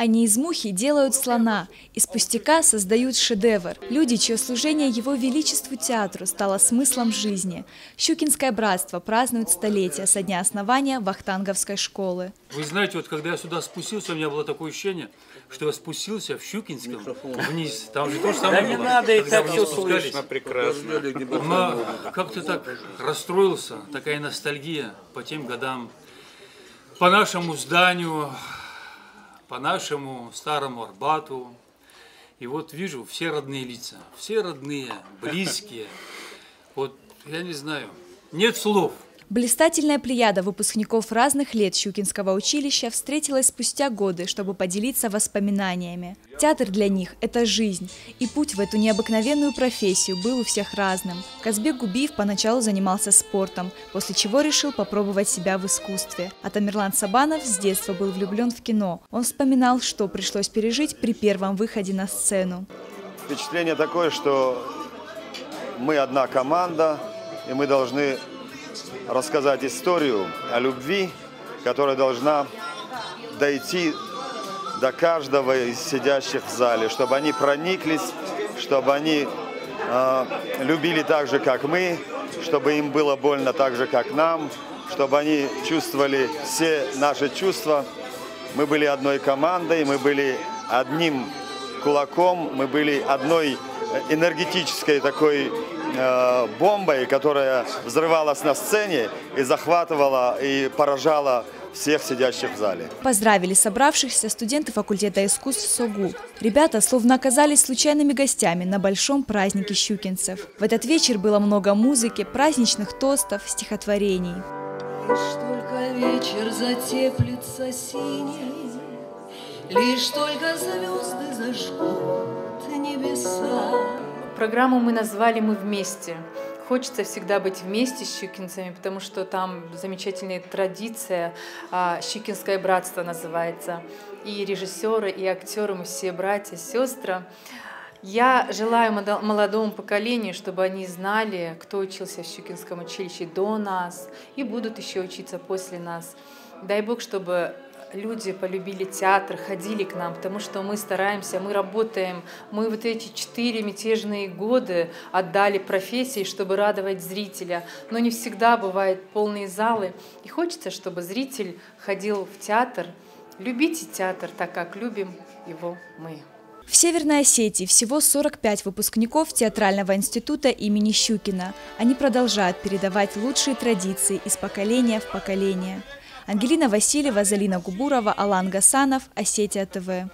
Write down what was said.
Они из мухи делают слона, из пустяка создают шедевр. Люди, чье служение Его Величеству театру стало смыслом жизни. Щукинское братство празднует столетие со дня основания Вахтанговской школы. Вы знаете, вот когда я сюда спустился, у меня было такое ощущение, что я спустился в Щукинском вниз. Там же то же самое было. Да не надо, и так все спускались. слышно прекрасно. Но как-то так расстроился, такая ностальгия по тем годам, по нашему зданию, по нашему старому Арбату. И вот вижу все родные лица, все родные, близкие. Вот я не знаю, нет слов. Блистательная плеяда выпускников разных лет Щукинского училища встретилась спустя годы, чтобы поделиться воспоминаниями. Театр для них – это жизнь, и путь в эту необыкновенную профессию был у всех разным. Казбек Губиев поначалу занимался спортом, после чего решил попробовать себя в искусстве. А Тамерлан Сабанов с детства был влюблен в кино. Он вспоминал, что пришлось пережить при первом выходе на сцену. Впечатление такое, что мы одна команда, и мы должны рассказать историю о любви, которая должна дойти до каждого из сидящих в зале, чтобы они прониклись, чтобы они любили так же, как мы, чтобы им было больно так же, как нам, чтобы они чувствовали все наши чувства. Мы были одной командой, мы были одним кулаком, мы были одной энергетической такой бомбой, которая взрывалась на сцене и захватывала и поражала всех сидящих в зале. Поздравили собравшихся студенты факультета искусств СОГУ. Ребята словно оказались случайными гостями на большом празднике щукинцев. В этот вечер было много музыки, праздничных тостов, стихотворений. Лишь только вечер затеплится синий, лишь только звезды зажгут небеса. Программу мы назвали «Мы вместе». Хочется всегда быть вместе с щукинцами, потому что там замечательная традиция, «Щукинское братство» называется. И режиссеры, и актеры, мы все братья, сестры. Я желаю молодому поколению, чтобы они знали, кто учился в Щукинском училище до нас и будут еще учиться после нас. Дай Бог, чтобы люди полюбили театр, ходили к нам, потому что мы стараемся, мы работаем. Мы вот эти 4 мятежные годы отдали профессии, чтобы радовать зрителя. Но не всегда бывают полные залы. И хочется, чтобы зритель ходил в театр. Любите театр так, как любим его мы. В Северной Осетии всего 45 выпускников театрального института имени Щукина. Они продолжают передавать лучшие традиции из поколения в поколение. Ангелина Васильева, Залина Губурова, Алан Гасанов, Осетия ТВ.